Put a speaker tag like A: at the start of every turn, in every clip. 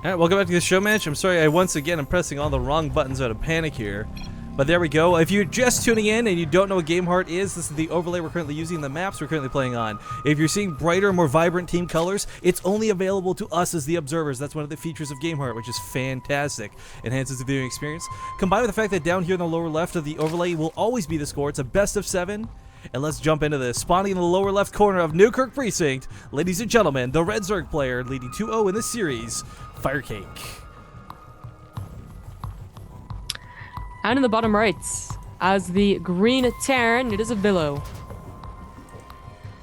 A: Alright, welcome back to the show match. I'm sorry, once again I'm pressing all the wrong buttons out of panic here. But there we go. If you're just tuning in and you don't know what Game Heart is, this is the overlay we're currently using, the maps we're currently playing on. If you're seeing brighter, more vibrant team colors, it's only available to us as the observers. That's one of the features of Game Heart, which is fantastic. Enhances the viewing experience. Combined with the fact that down here in the lower left of the overlay will always be the score. It's a best of 7. And let's jump into this. Spawning in the lower left corner of Newkirk Precinct, ladies and gentlemen, the Red Zerg player leading 2-0 in this series, Firecake.
B: And in the bottom right, as the green Terran, it is Avilo.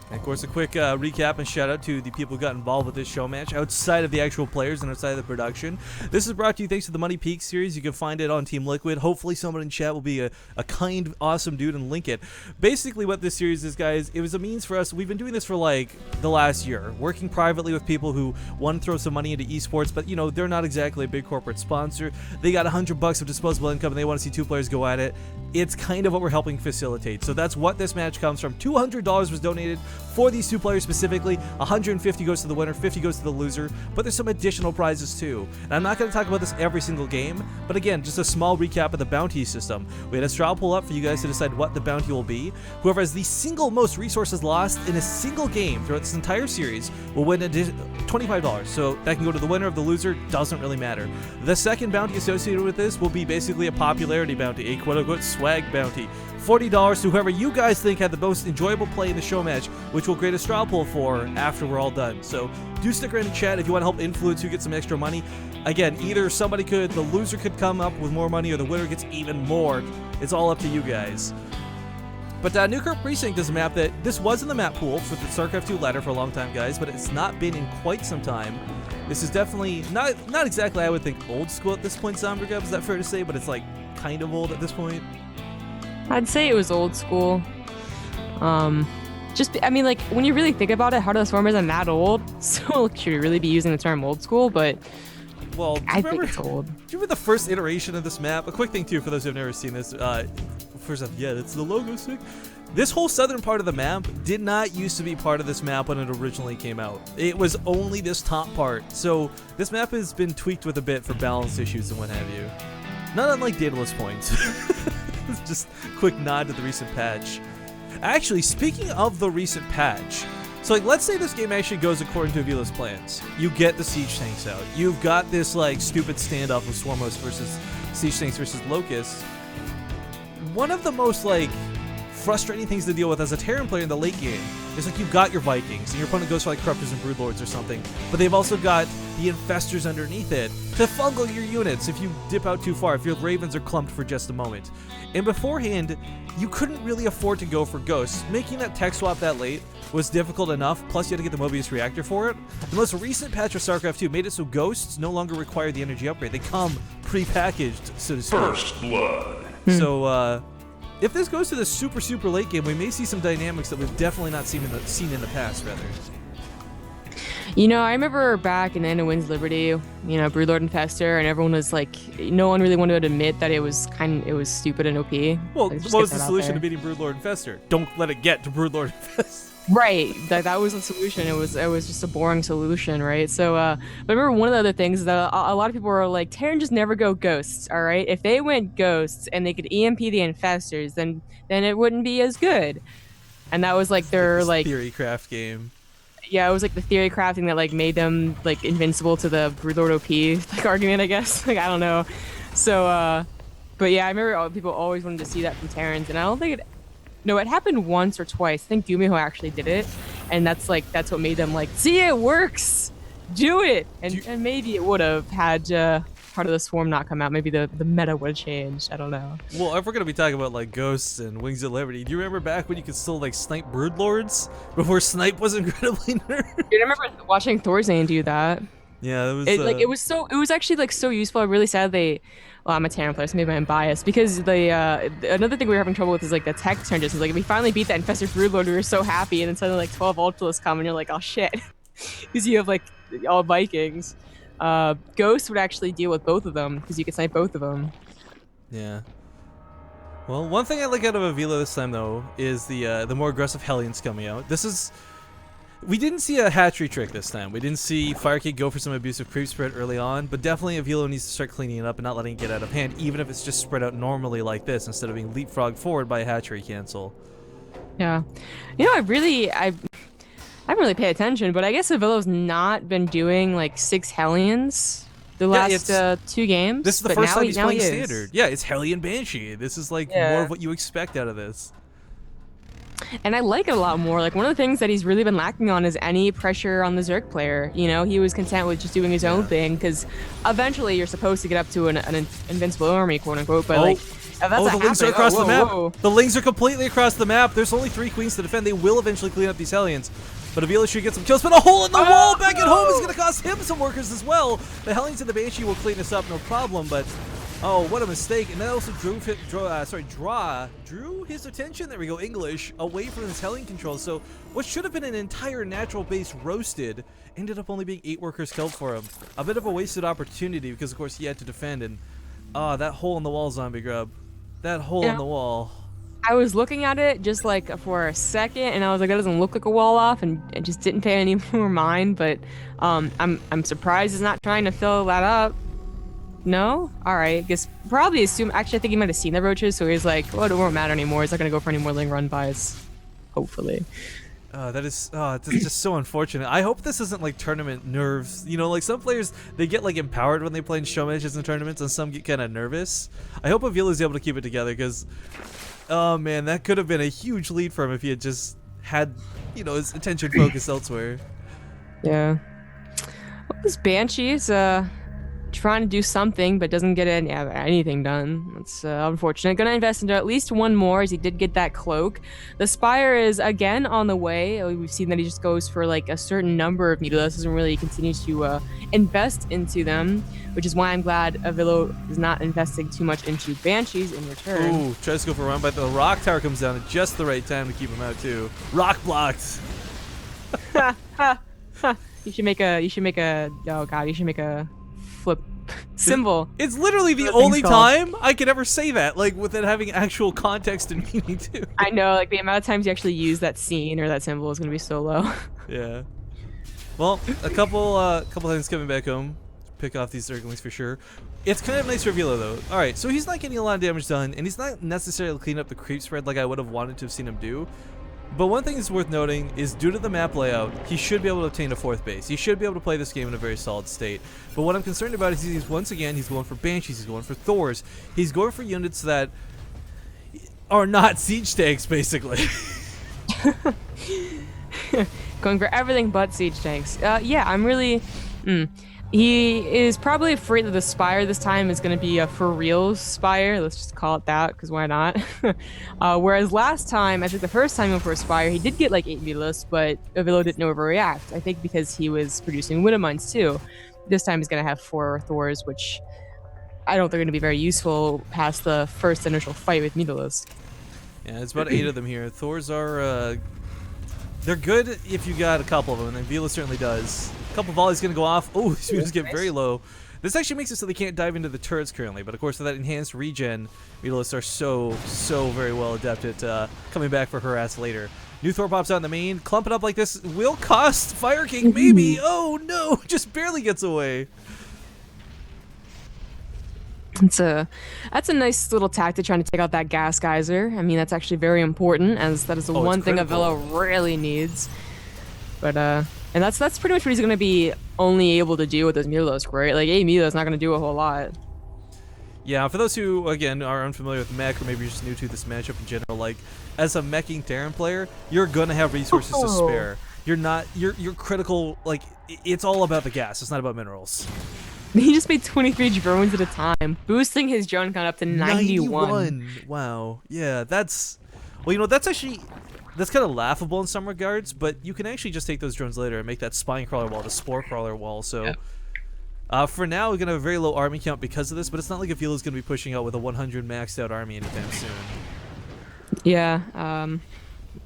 A: And of course, a quick recap and shout out to the people who got involved with this show match outside of the actual players and outside of the production. This is brought to you thanks to the Money Peak series. You can find it on Team Liquid. Hopefully someone in chat will be a kind, awesome dude and link it. Basically what this series is, guys, it was a means for us. We've been doing this for like the last year, working privately with people who want to throw some money into esports, but you know, they're not exactly a big corporate sponsor. They got $100 of disposable income and they want to see two players go at it. It's kind of what we're helping facilitate. So that's what this match comes from. $200 was donated for these two players specifically. 150 goes to the winner, 50 goes to the loser, but there's some additional prizes too. And I'm not going to talk about this every single game, but again, just a small recap of the bounty system. We had a straw pull up for you guys to decide what the bounty will be. Whoever has the single most resources lost in a single game throughout this entire series will win $25. So that can go to the winner. Of the loser, doesn't really matter. The second bounty associated with this will be basically a popularity bounty, a quote-unquote swag bounty. $40 to whoever you guys think had the most enjoyable play in the show match, which we'll create a straw poll for after we're all done. So do stick around and chat if you want to help influence who gets some extra money. Again, either the loser could come up with more money or the winner gets even more. It's all up to you guys. But Newkirk Precinct is a map that, this was in the map pool for the StarCraft 2 ladder for a long time, guys, but it's not been in quite some time. This is definitely, not exactly, I would think, old school at this point, Zombergub, is that fair to say? But it's like, kind of old at this point.
B: I'd say it was old school. I mean, like, when you really think about it, Heart of the Swarm isn't that old, so should we really be using the term old school? But
A: well,
B: I think it's old.
A: Do you remember the first iteration of this map? A quick thing, too, for those who have never seen this. First off, yeah, it's the logo stick. This whole southern part of the map did not used to be part of this map when it originally came out. It was only this top part. So this map has been tweaked with a bit for balance issues and what have you. Not unlike Daedalus Point. Just a quick nod to the recent patch. Actually, speaking of the recent patch, so like let's say this game actually goes according to Avilo's plans. You get the siege tanks out. You've got this like stupid standoff of Swarmos versus siege tanks versus Locusts. One of the most like frustrating things to deal with as a Terran player in the late game is like you've got your Vikings and your opponent goes for like Corruptors and Broodlords or something, but they've also got the Infestors underneath it to fungal your units if you dip out too far, if your Ravens are clumped for just a moment. And beforehand, you couldn't really afford to go for Ghosts. Making that tech swap that late was difficult enough, plus you had to get the Mobius Reactor for it. The most recent patch of StarCraft 2 made it so Ghosts no longer require the energy upgrade. They come pre-packaged, so to speak.
C: First blood.
A: So, if this goes to the super late game, we may see some dynamics that we've definitely not seen in the past, rather.
B: You know, I remember back in the end of Wins Liberty, you know, Broodlord Infestor, and everyone was like, no one really wanted to admit that it was stupid and OP.
A: Well,
B: like,
A: what was the solution to beating Broodlord Infestor? Don't let it get to Broodlord Infestor.
B: Right, that was the solution. It was just a boring solution, right? So, but I remember one of the other things that a lot of people were like, Terran just never go Ghosts, all right? If they went Ghosts and they could EMP the Infestors, then it wouldn't be as good. And that was like their like
A: theory craft game.
B: Yeah, it was like the theory crafting that like made them like invincible to the Broodlord OP like argument, I guess. Like I don't know. So, but yeah, I remember people always wanted to see that from Terrans, and I don't think it. No, it happened once or twice. I think Gumiho actually did it, and that's what made them like, see, it works, do it, and maybe it would have had Heart of the Swarm not come out. Maybe the meta would have changed. I don't know.
A: Well, if we're gonna be talking about like Ghosts and Wings of Liberty, do you remember back when you could still like snipe Broodlords before snipe was incredibly nerfed?
B: I remember watching Thorzane do that.
A: Yeah,
B: it was actually like so useful. I'm really sad well, I'm a Terran player, so maybe I'm biased, because another thing we were having trouble with is like the tech transitions. Like if we finally beat that Infestor Broodlord, we were so happy, and then suddenly like 12 Ultilas come, and you're like, oh shit, because you have like all Vikings. Ghost would actually deal with both of them because you could snipe both of them.
A: Yeah. Well, one thing I like out of Avilo this time though is the more aggressive Hellions coming out. This is We didn't see a hatchery trick this time. We didn't see Firecake go for some abusive creep spread early on, but definitely Avilo needs to start cleaning it up and not letting it get out of hand, even if it's just spread out normally like this instead of being leapfrogged forward by a hatchery cancel.
B: Yeah. You know, I haven't really paid attention, but I guess Avilo's not been doing like 6 Hellions the last 2 games.
A: This is the
B: but
A: first
B: now
A: time
B: he-
A: he's
B: now
A: playing
B: he is.
A: standard. Yeah, it's Hellion Banshee. This is like
B: Yeah.
A: more of what you expect out of this.
B: And I like it a lot more. Like, one of the things that he's really been lacking on is any pressure on the Zerg player. You know, he was content with just doing his own thing, because eventually you're supposed to get up to an invincible army, quote unquote. But like, if that's
A: the
B: not
A: lings are
B: happening,
A: across the map.
B: whoa.
A: The lings are completely across the map. There's only 3 queens to defend. They will eventually clean up these Hellions. But Avilo should get some kills, but a hole in the wall back at home is going to cost him some workers as well. The Hellions and the Banshee will clean this up, no problem, but oh, what a mistake. And that also drew his attention, there we go, English, away from his Hellion control. So what should have been an entire natural base roasted ended up only being 8 workers killed for him. A bit of a wasted opportunity because, of course, he had to defend. And that hole in the wall, Zombie Grub. That hole in the wall.
B: I was looking at it just like for a second, and I was like, that doesn't look like a wall off, and I just didn't pay any more mind. But I'm surprised he's not trying to fill that up. No? All right. Guess probably assume. Actually, I think he might have seen the roaches, so he's like, well, it won't matter anymore. He's not gonna go for any more ling run buys. Hopefully.
A: It's just so unfortunate. I hope this isn't like tournament nerves. You know, like some players, they get like empowered when they play in show matches and tournaments, and some get kind of nervous. I hope Avilo is able to keep it together, because, oh man, that could have been a huge lead for him if he had just had, you know, his attention focused elsewhere.
B: Yeah. Well, this Banshee's trying to do something, but doesn't get anything done. That's unfortunate. Gonna invest into at least 1 more, as he did get that cloak. The Spire is again on the way. We've seen that he just goes for like a certain number of Needless, doesn't really continue to invest into them, which is why I'm glad Avilo is not investing too much into Banshees in return.
A: Ooh, tries to go for a run, but the rock tower comes down at just the right time to keep him out too. Rock blocked.
B: You should make a flip symbol.
A: It's literally the only time I could ever say that, like, without having actual context and meaning too.
B: I know, like the amount of times you actually use that scene or that symbol is gonna be so low.
A: Yeah. Well, a couple things coming back home. Pick off these Zerglings for sure. It's kind of nice for Avilo though. Alright, so he's not getting a lot of damage done, and he's not necessarily cleaning up the creep spread like I would have wanted to have seen him do. But one thing that's worth noting is, due to the map layout, he should be able to obtain a 4th base. He should be able to play this game in a very solid state. But what I'm concerned about is he's going for Banshees, he's going for Thors. He's going for units that are not siege tanks, basically.
B: Going for everything but siege tanks. Yeah, I'm really... He is probably afraid that the Spire this time is going to be a for real Spire. Let's just call it that, because why not? Whereas last time, I think the first time he went for a Spire, he did get like 8 Mutilus, but Avilo didn't overreact. I think because he was producing Widow Mines too. This time he's going to have 4 Thors, which I don't think are going to be very useful past the first initial fight with Mutilus.
A: Yeah, it's about 8 of them here. Thors are... they're good if you got a couple of them, and Avilo certainly does. A couple volleys gonna go off. Oh, these units get very low. This actually makes it so they can't dive into the turrets currently, but of course with that enhanced regen, Mutilus are so very well adept at coming back for harass later. New Thor pops out in the main. Clump it up like this will cost Firecake maybe. Oh no, just barely gets away.
B: That's a nice little tactic, trying to take out that gas geyser. I mean, that's actually very important, as that is the one thing Avilo really needs. But and that's pretty much what he's gonna be only able to do with those Mutilus, right? Like, Mutilus not gonna do a whole lot.
A: Yeah, for those who again are unfamiliar with mech, or maybe you're just new to this matchup in general, like as a meching Terran player, you're gonna have resources to spare. You're critical. Like, it's all about the gas. It's not about minerals.
B: He just made 23 drones at a time, boosting his drone count up to 91.
A: Wow. Yeah, that's... Well, you know, that's actually... That's kind of laughable in some regards, but you can actually just take those drones later and make that spine crawler wall, the spore crawler wall, so... for now, we're going to have a very low army count because of this, but it's not like Avilo's going to be pushing out with a 100 maxed out army anytime soon.
B: Yeah,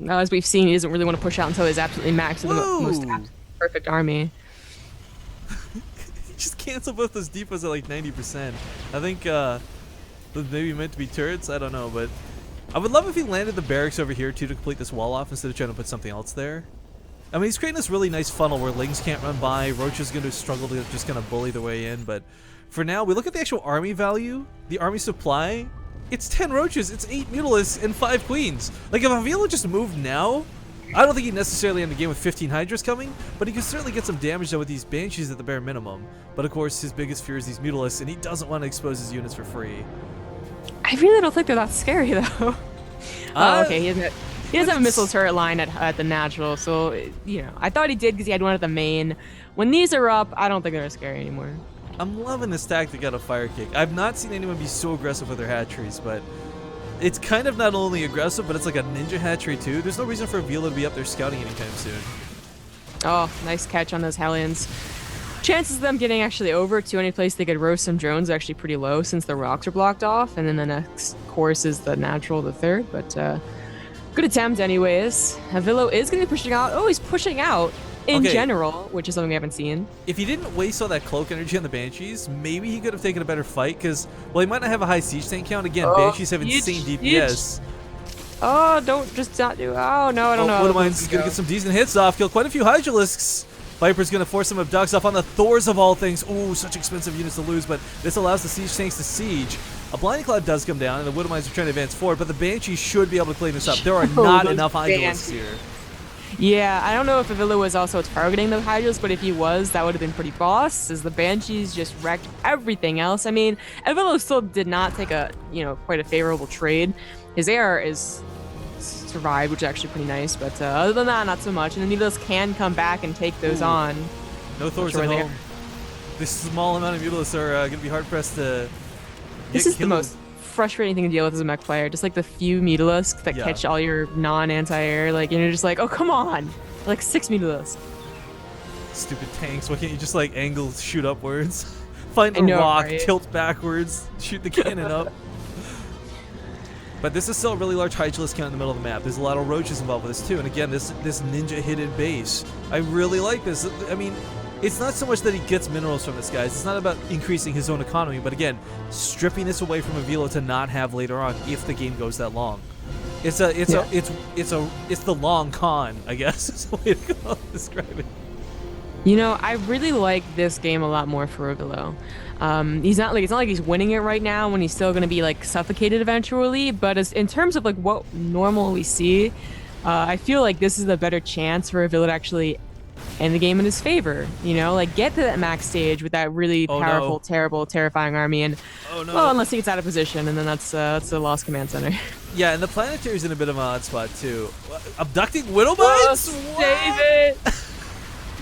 B: as we've seen, he doesn't really want to push out until he's absolutely maxed with the most perfect army.
A: Just cancel both those depots at like 90%. I think maybe meant to be turrets. I don't know, but I would love if he landed the barracks over here too to complete this wall off instead of trying to put something else there. I mean, he's creating this really nice funnel where Lings can't run by, Roach is going to struggle to just kind of bully their way in, but for now, we look at the actual army value, the army supply, it's 10 Roaches, it's 8 Mutalisks, and 5 Queens. Like, if Avilo just moved now, I don't think he'd necessarily end the game with 15 Hydras coming, but he could certainly get some damage done with these Banshees at the bare minimum. But of course, his biggest fear is these Mutalisks, and he doesn't want to expose his units for free.
B: I really don't think they're that scary, though. Oh, okay, he doesn't have a missile turret line at the natural, so, you know, I thought he did because he had one at the main. When these are up, I don't think they're scary anymore.
A: I'm loving this tactic out of Firecake. I've not seen anyone be so aggressive with their hatcheries, but it's kind of not only aggressive, but it's like a ninja hatchery too. There's no reason for Avilo to be up there scouting anytime soon. Oh,
B: nice catch on those Hellions. Chances of them getting actually over to any place they could roast some drones are actually pretty low since the rocks are blocked off, and then the next course is the natural, the third, but good attempt anyways. Avilo is going to be pushing out. Oh, he's pushing out in general, which is something we haven't seen.
A: If he didn't waste all that cloak energy on the Banshees, maybe he could have taken a better fight, because, well, he might not have a high siege tank count. Again, Banshees have insane DPS.
B: Oh, don't just not do. Oh, no, I don't know.
A: Widowmine's is going to get some decent hits off, kill quite a few Hydralisks. Viper's going to force some abducts off on the Thors of all things. Ooh, such expensive units to lose, but this allows the siege tanks to siege. A Blinding Cloud does come down, and the Widowmines are trying to advance forward, but the Banshees should be able to clean this up. There are not enough Hydralisks here.
B: Yeah, I don't know if Avilo was also targeting the Hydras, but if he was, that would have been pretty boss, as the Banshees just wrecked everything else. I mean, Avilo still did not take a, quite a favorable trade. His AR is survived, which is actually pretty nice, but other than that, not so much. And the Mutalisks can come back and take those on.
A: No Thors at home. This small amount of Mutalisks are going to be hard-pressed to
B: This is the most frustrating thing to deal with as a mech player. Just like the few Mutalisks that catch all your non-anti-air, like, and you're just like, oh, come on. Like 6 Mutalisks.
A: Stupid tanks. Why can't you just like angle shoot upwards? Find a rock, tilt backwards, shoot the cannon up. But this is still a really large Hydralisk count in the middle of the map. There's a lot of Roaches involved with this too. And again, this ninja hidden base. I really like this. I mean, it's not so much that he gets minerals from this, guys. It's not about increasing his own economy, but again, stripping this away from Avilo to not have later on if the game goes that long. It's the long con, I guess, is the way to describe it.
B: I really like this game a lot more for Avilo. It's not like he's winning it right now when he's still going to be like suffocated eventually, but in terms of like what normal we see, I feel like this is a better chance for Avilo to actually end the game in his favor. Like get to that max stage with that really powerful, terrible, terrifying army, and well, unless he gets out of position, and then that's a lost command center.
A: Yeah, and the Planetary's in a bit of an odd spot too. Abducting Widowmines?
B: Save it!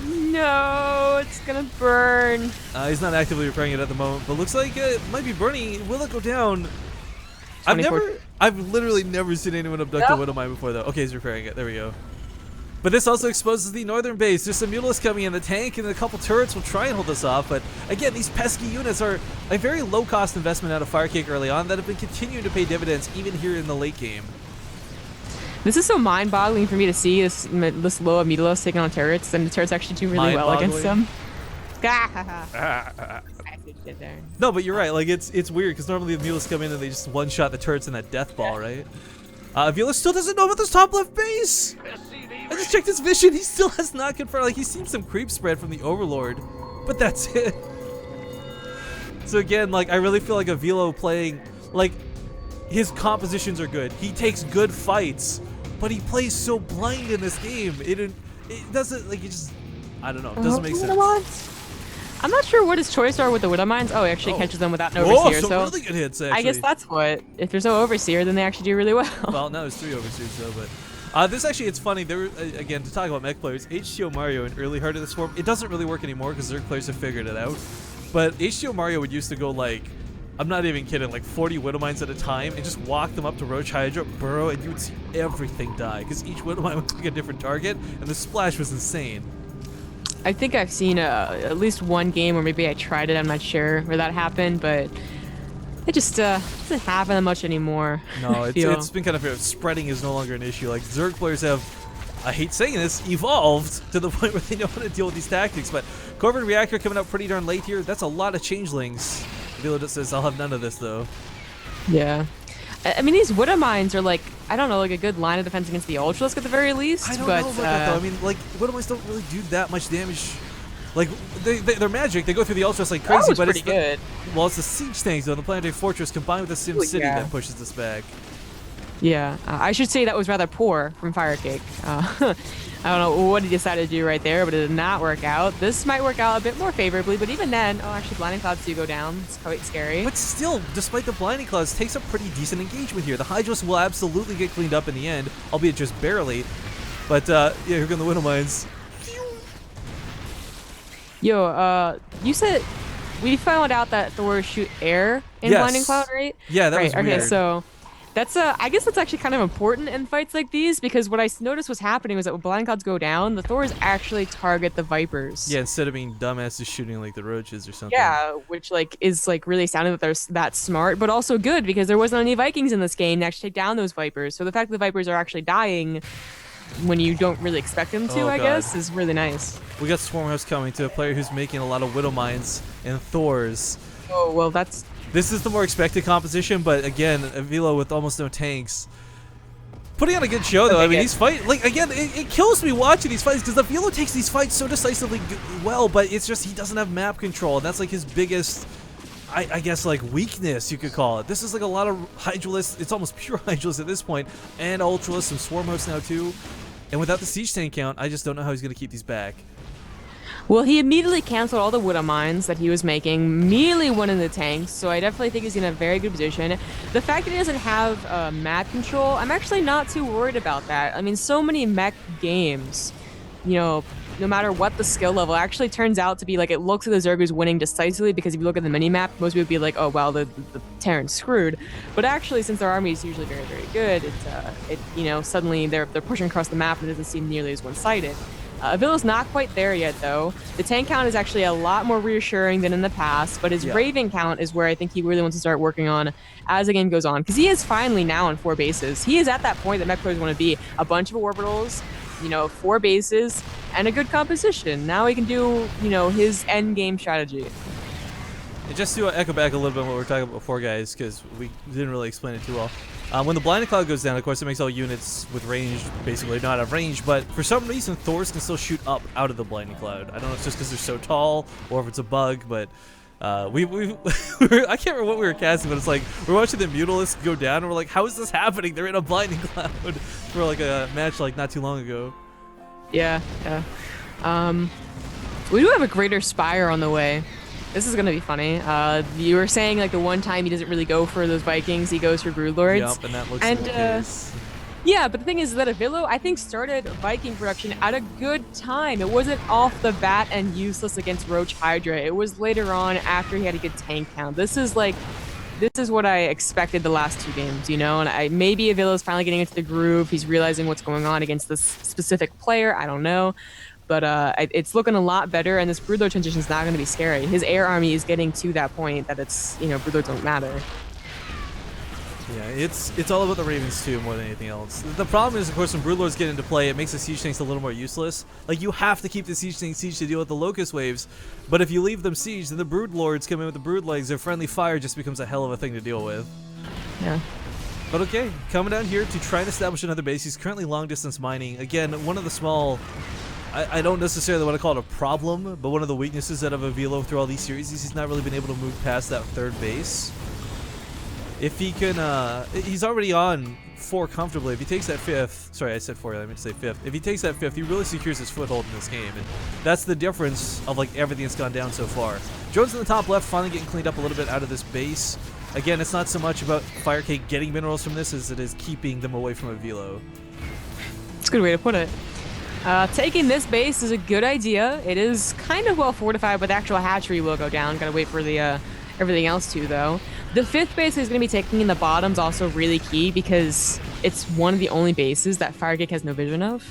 B: No, it's gonna burn.
A: He's not actively repairing it at the moment, but looks like it might be burning. Will it go down? I've literally never seen anyone abduct a Widowmine before, though. Okay, he's repairing it. There we go. But this also exposes the northern base. There's some Mutalisks coming in. The tank and a couple turrets will try and hold us off, but again, these pesky units are a very low-cost investment out of Firecake early on that have been continuing to pay dividends even here in the late game.
B: This is so mind-boggling for me to see this low of Mutalisks taking on turrets, and the turrets actually do really well against them.
A: No, but you're right. Like it's weird because normally the Mutalisks come in and they just one-shot the turrets in that death ball, right? Avilo still doesn't know about this top left base. I just checked his vision. He still has not confirmed. Like he's seen some creep spread from the Overlord, but that's it. So again, like I really feel like Avilo playing like his compositions are good. He takes good fights. But he plays so blind in this game. It doesn't, like, I don't know. It doesn't make sense.
B: I'm not sure what his choice are with the Widowmines. Oh, he actually catches them without an Overseer.
A: So really good hits, actually.
B: I guess that's what. If there's no Overseer, then they actually do really well.
A: Well, now there's 3 Overseers, though, but... this actually, it's funny. There were, again, to talk about mech players, H2O Mario in early heart of this form, it doesn't really work anymore because Zerg players have figured it out. But H2O Mario would used to go, like... I'm not even kidding, like 40 Widowmines at a time, and just walk them up to Roach Hydra, burrow, and you would see everything die, because each Widowmine would take a different target, and the splash was insane.
B: I think I've seen at least one game, or maybe I tried it, I'm not sure where that happened, but it just doesn't happen that much anymore.
A: No, it's been kind of, spreading is no longer an issue. Like, Zerg players have, I hate saying this, evolved to the point where they know how to deal with these tactics, but Corvid Reactor coming out pretty darn late here, that's a lot of changelings. Avilo just says, I'll have none of this, though.
B: Yeah. I mean, these Widowmines are, like, I don't know, like a good line of defense against the Ultralisk at the very least.
A: I don't
B: but,
A: know about that though. I mean, like Widowmines don't really do that much damage. Like they're magic. They go through the Ultras like crazy,
B: that was
A: but
B: pretty
A: it's
B: good.
A: Well, it's the siege tanks though, the Planetary Fortress combined with the Sim City that pushes this back.
B: Yeah, I should say that was rather poor from Firecake. I don't know what he decided to do right there, but it did not work out. This might work out a bit more favorably, but even then, oh, actually, Blinding Clouds do go down. It's quite scary.
A: But still, despite the Blinding Clouds, takes a pretty decent engagement here. The Hydros will absolutely get cleaned up in the end, albeit just barely. But yeah, here come the Widowmines.
B: Yo, you said we found out that Thor shoot air in Blinding Cloud, right?
A: Yeah, that was weird.
B: Okay, so that's I guess that's actually kind of important in fights like these, because what I noticed was happening was that when Blinding Clouds go down, the Thors actually target the Vipers.
A: Yeah, instead of being dumbasses shooting like the roaches or something.
B: Yeah, which like is like really sounding that they're that smart, but also good because there wasn't any Vikings in this game to actually take down those Vipers. So the fact that the Vipers are actually dying when you don't really expect them to, I guess, is really nice.
A: We got Swarmhouse coming to a player who's making a lot of Widowmines and Thors.
B: Oh, well, that's...
A: This is the more expected composition, but again, Avilo with almost no tanks. Putting on a good show, though. I mean, these fights, like, again, it kills me watching these fights because Avilo takes these fights so decisively well, but it's just he doesn't have map control, and that's like his biggest... I guess like weakness you could call it. This is like a lot of Hydralisks. It's almost pure Hydralisks at this point, and Ultralisks and Swarmhosts now too. And without the siege tank count, I just don't know how he's gonna keep these back.
B: Well, he immediately canceled all the Widowmines that he was making, immediately went in the tanks, so I definitely think he's in a very good position. The fact that he doesn't have map control, I'm actually not too worried about that. I mean, so many mech games, you know, no matter what the skill level, actually turns out to be like, it looks like the Zergu's winning decisively because if you look at the mini-map, most people would be like, oh, well, the Terran's screwed. But actually, since their army is usually very, very good, you know, suddenly they're pushing across the map and it doesn't seem nearly as one-sided. Avilo's not quite there yet, though. The tank count is actually a lot more reassuring than in the past, but his Raven count is where I think he really wants to start working on as the game goes on, because he is finally now on 4 bases. He is at that point that mech players want to be, a bunch of orbitals, you know, 4 bases, and a good composition. Now he can do, you know, his end game strategy.
A: And just to echo back a little bit what we were talking about before, guys, because we didn't really explain it too well. When the Blinding Cloud goes down, of course, it makes all units with range basically not have range, but for some reason, Thors can still shoot up out of the Blinding Cloud. I don't know if it's just because they're so tall or if it's a bug, but I can't remember what we were casting, but it's like we're watching the Mutalisks go down, and we're like, how is this happening? They're in a Blinding Cloud for like a match like not too long ago.
B: Yeah. We do have a Greater Spire on the way. This is gonna be funny. You were saying like the one time he doesn't really go for those Vikings, he goes for Broodlords.
A: Yup, and that looks like the case.
B: Yeah, but the thing is that Avilo, I think, started Viking production at a good time. It wasn't off the bat and useless against Roach Hydra. It was later on after he had a good tank count. This is what I expected the last 2 games, you know? And maybe Avilo's finally getting into the groove. He's realizing what's going on against this specific player. I don't know. But it's looking a lot better, and this Broodlord transition is not going to be scary. His air army is getting to that point that it's, you know, Broodlords don't matter.
A: Yeah, it's all about the Ravens too, more than anything else. The problem is, of course, when Broodlords get into play, it makes the siege tanks a little more useless. Like, you have to keep the siege tanks siege to deal with the Locust waves, but if you leave them siege, then the Broodlords come in with the Brood legs. Their friendly fire just becomes a hell of a thing to deal with.
B: Yeah.
A: But okay, coming down here to try and establish another base. He's currently long-distance mining. Again, one of the small... I don't necessarily want to call it a problem, but one of the weaknesses out of Avilo through all these series is he's not really been able to move past that 3rd base. If he can, he's already on 4 comfortably. If he takes that 5th, sorry, I said 4, I meant to say 5th. If he takes that 5th, he really secures his foothold in this game, and that's the difference of like everything that's gone down so far. Jones in the top left, finally getting cleaned up a little bit out of this base. Again, it's not so much about Firecake getting minerals from this as it is keeping them away from Avilo.
B: That's a good way to put it. Taking this base is a good idea. It is kind of well fortified, but the actual hatchery will go down. Gotta wait for the everything else too, though. The 5th base is going to be taking in the bottoms, also really key because it's one of the only bases that Firecake has no vision of.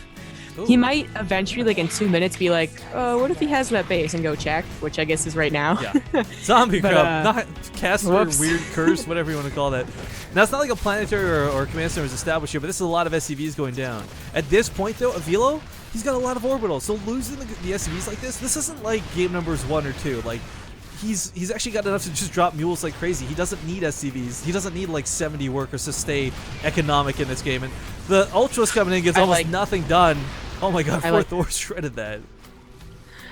B: Ooh. He might eventually, like in 2 minutes, be like, what if he has that base, and go check, which I guess is right now.
A: Yeah. Zombie Crab, not caster, weird curse, whatever you want to call that. Now, it's not like a planetary or command center is established here, but this is a lot of SCVs going down. At this point, though, Avilo, he's got a lot of orbitals, so losing the SCVs like this isn't like game numbers 1 or 2. Like, he's actually got enough to just drop mules like crazy. He doesn't need SCVs. He doesn't need like 70 workers to stay economic in this game. And the Ultras coming in gets almost nothing done. Oh my god, Thor shredded that.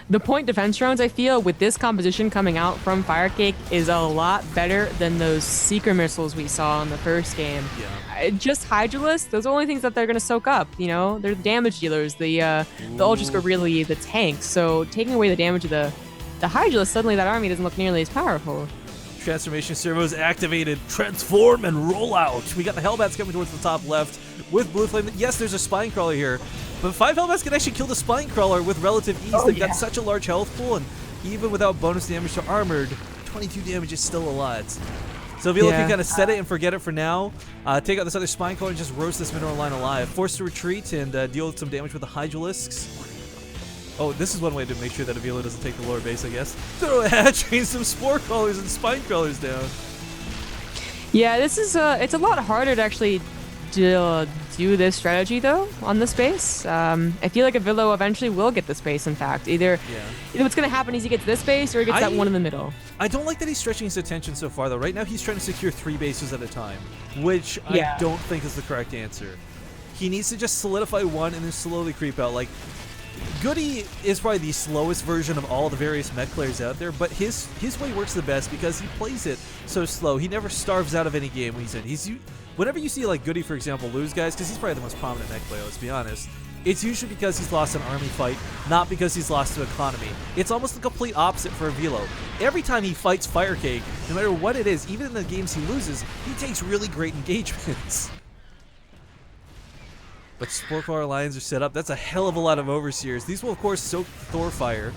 B: The point defense drones, I feel, with this composition coming out from Firecake is a lot better than those Seeker missiles we saw in the first game.
A: Yeah.
B: Just Hydralisks, those are the only things that they're going to soak up, you know? They're the damage dealers. The Ultras are really the tanks. So taking away the damage of the Hydralisk, suddenly that army doesn't look nearly as powerful.
A: Transformation servos activated. Transform and roll out. We got the Hellbats coming towards the top left with Blue Flame. Yes, there's a Spine Crawler here, but 5 Hellbats can actually kill the Spine Crawler with relative ease. They've got such a large health pool, and even without bonus damage to Armored, 22 damage is still a lot. So Avilo can kind of set it and forget it for now. Take out this other Spine Crawler and just roast this mineral line alive. Forced to retreat and deal with some damage with the Hydralisks. Oh, this is one way to make sure that Avilo doesn't take the lower base, I guess. Throw a hat, train some Spore Crawlers and Spine Crawlers down.
B: Yeah, this is it's a lot harder to actually do this strategy though on this base. I feel like Avilo eventually will get this base. In fact, either what's going to happen is he gets this base or he gets that one in the middle.
A: I don't like that he's stretching his attention so far though. Right now he's trying to secure 3 bases at a time, which I don't think is the correct answer. He needs to just solidify one and then slowly creep out. Like, Goody is probably the slowest version of all the various mech players out there, but his way works the best because he plays it so slow. He never starves out of any game when he's in. Whenever you see like Goody, for example, lose guys, because he's probably the most prominent mech player, let's be honest, it's usually because he's lost an army fight, not because he's lost to economy. It's almost the complete opposite for Avilo. Every time he fights Firecake, no matter what it is, even in the games he loses, he takes really great engagements. But Spore Crawler lines are set up. That's a hell of a lot of Overseers. These will, of course, soak Thor fire.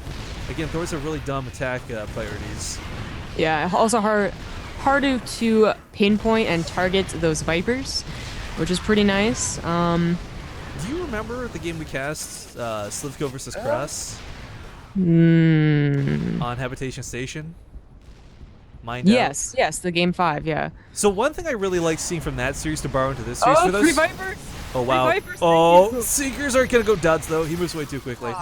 A: Again, Thors have really dumb attack priorities.
B: Yeah, also harder to pinpoint and target those Vipers, which is pretty nice.
A: Do you remember the game we cast, Slivko versus Cross? On Habitation Station?
B: Yes, the game 5, yeah.
A: So one thing I really like seeing from that series to borrow into this series for those...
B: 3 Vipers!
A: Oh, wow. Oh, Seekers are going to go duds, though. He moves way too quickly.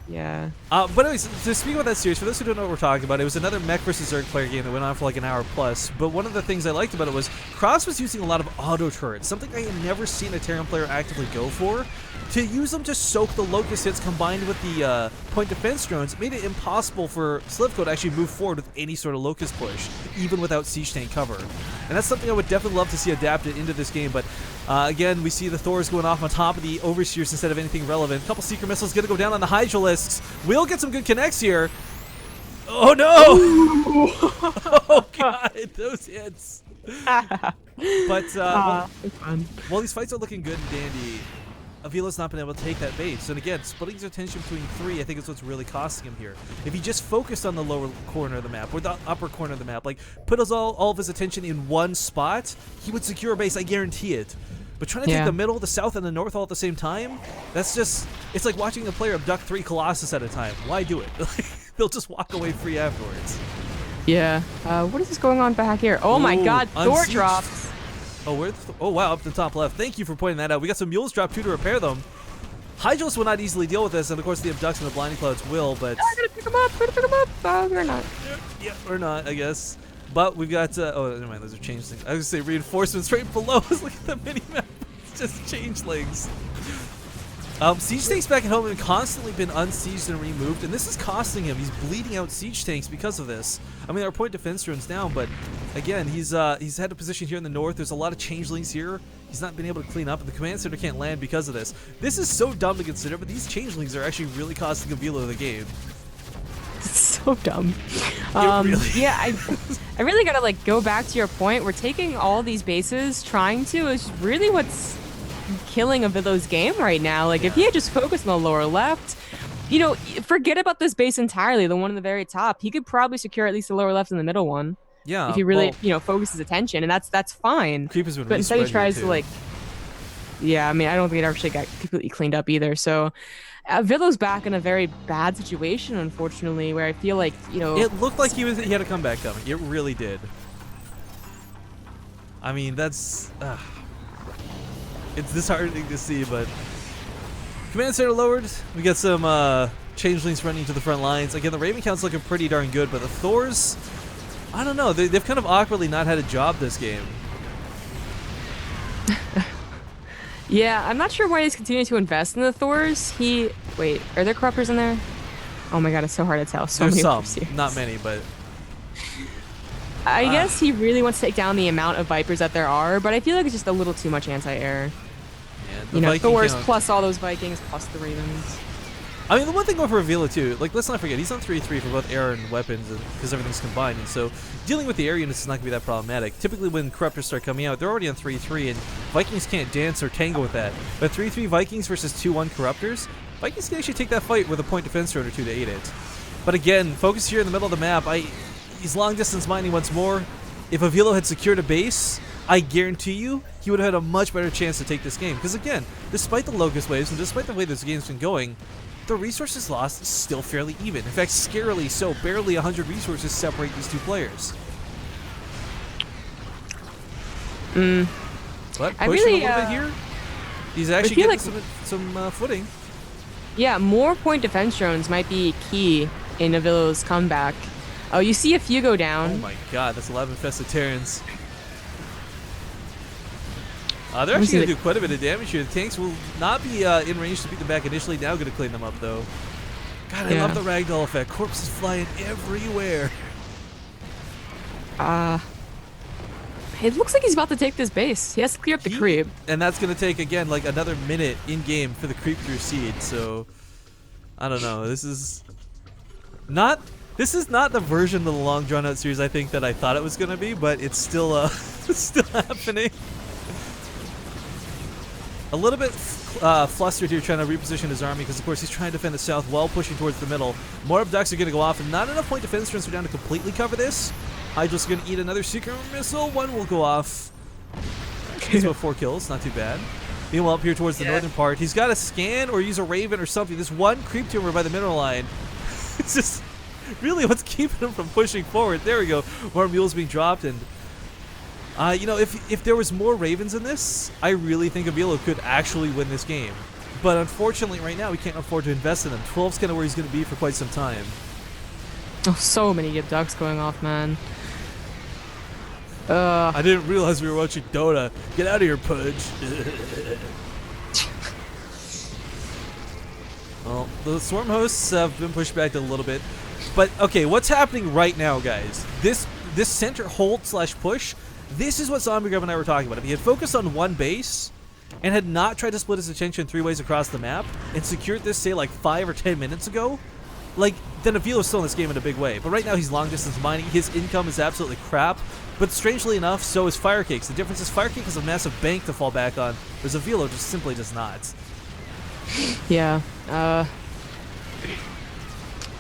B: Yeah.
A: But anyways, to speak about that series, for those who don't know what we're talking about, it was another Mech vs. Zerg player game that went on for like an hour plus. But one of the things I liked about it was Cross was using a lot of auto turrets, something I had never seen a Terran player actively go for. To use them to soak the Locust hits combined with the point defense drones made it impossible for Slivko to actually move forward with any sort of Locust push, even without siege tank cover. And that's something I would definitely love to see adapted into this game, but again, we see the Thors going off on top of the Overseers instead of anything relevant. A couple Seeker missiles going to go down on the Hydralisks. We'll get some good connects here. Oh no! Oh god, those hits. But while these fights are looking good and dandy, Avilo's not been able to take that base. And again, splitting his attention between 3, I think is what's really costing him here. If he just focused on the lower corner of the map, or the upper corner of the map, like put all of his attention in one spot, he would secure a base, I guarantee it. But trying to take the middle, the south, and the north all at the same time, that's just, it's like watching a player abduct 3 Colossus at a time. Why do it? They'll just walk away free afterwards.
B: Yeah. What is this going on back here? Oh my god, Thor drops.
A: Oh, oh wow, up to the top left. Thank you for pointing that out. We got some mules drop too to repair them. Hydralisks will not easily deal with this, and of course the abducts and the blinding clouds will, but...
B: I'm gonna pick them up, we're not.
A: Yeah, we're not, I guess. But we've got, oh, never mind, those are changelings. I was gonna say reinforcements right below us. Look at the mini-map. It's just changelings. Siege tanks back at home have constantly been unsieged and removed, and this is costing him. He's bleeding out siege tanks because of this. I mean, our point defense drone's down, but again, he's had a position here in the north. There's a lot of changelings here. He's not been able to clean up, and the command center can't land because of this. This is so dumb to consider, but these changelings are actually really costing Avilo the game.
B: It's so dumb.
A: Really
B: yeah, I really gotta like go back to your point. We're taking all these bases, trying to is really what's killing Avilo's game right now. Like if he had just focused on the lower left, you know, forget about this base entirely, the one in the very top. He could probably secure at least the lower left and the middle one.
A: Yeah.
B: If he really, you know, focuses attention, and that's fine.
A: Creep has been
B: but instead he tries to like, yeah, I mean, I don't think it actually got completely cleaned up either. So Avilo's back in a very bad situation, unfortunately, where I feel like, you know,
A: it looked like he had a comeback coming. It really did. I mean, that's it's disheartening to see, but command center lowered. We got some changelings running to the front lines. Again, the Raven count's looking pretty darn good, but the Thors, I don't know. They've kind of awkwardly not had a job this game.
B: Yeah, I'm not sure why he's continuing to invest in the Thors. Wait, are there corruptors in there? Oh my god, it's so hard to tell. So
A: There's
B: many
A: some, not many, but
B: I guess he really wants to take down the amount of Vipers that there are, but I feel like it's just a little too much anti-air.
A: yeah,
B: You know,
A: Viking
B: Thors
A: count-
B: plus all those Vikings plus the Ravens.
A: I mean, the one thing going for Avilo too, like, let's not forget, he's on 3-3 for both air and weapons because everything's combined, and so dealing with the air units is not going to be that problematic. Typically when Corruptors start coming out, they're already on 3-3, and Vikings can't dance or tangle with that. But 3-3 Vikings versus 2-1 Corruptors, Vikings can actually take that fight with a point defense turn or two to aid it. But again, focus here in the middle of the map. He's long distance mining once more. If Avilo had secured a base, I guarantee you he would have had a much better chance to take this game. Because again, despite the Locust waves and despite the way this game's been going, the resources lost is still fairly even. In fact, scarily so. Barely 100 resources separate these two players. But
B: I
A: pushing
B: really,
A: a little bit here. He's actually
B: feel
A: getting
B: like-
A: some footing.
B: Yeah, more point defense drones might be key in Avilo's comeback. Oh, you see a few go down.
A: Oh my god, that's 11 infested Terrans. They're
B: Let me
A: actually
B: see
A: going to do quite a bit of damage here. The tanks will not be in range to beat them back initially. Now going to clean them up, though. God, I
B: Yeah.
A: love the ragdoll effect. Corpses flying everywhere.
B: It looks like he's about to take this base. He has to clear up the creep.
A: And that's going to take, again, like another minute in-game for the creep through seed. So, I don't know. This is not the version of the long drawn-out series I think that I thought it was going to be, but it's still, it's still happening. A little bit flustered here trying to reposition his army because, of course, he's trying to defend the south while pushing towards the middle. More abducts are going to go off, and not enough point defense turns are down to completely cover this. Hydra's going to eat another secret missile. One will go off. He's about 4 kills. Not too bad. Meanwhile, up here towards the northern part, he's got to scan or use a Raven or something. This one creep tumor by the mineral line. It's just really what's keeping him from pushing forward. There we go. More mules being dropped, and you know, if there was more Ravens in this, I really think Avilo could actually win this game. But unfortunately, right now, we can't afford to invest in him. 12's kind of where he's going to be for quite some time.
B: Oh, so many abducts going off, man.
A: I didn't realize we were watching Dota. Get out of here, Pudge. Well, the Swarm hosts have been pushed back a little bit. But, okay, what's happening right now, guys? This center hold / push, this is what Zombie Grub and I were talking about. If he had focused on one base and had not tried to split his attention 3 ways across the map and secured this, say, like 5 or 10 minutes ago, like, then Avilo's still in this game in a big way. But right now, he's long distance mining. His income is absolutely crap. But strangely enough, so is Firecake's. The difference is Firecake has a massive bank to fall back on, whereas Avilo just simply does not.
B: Yeah.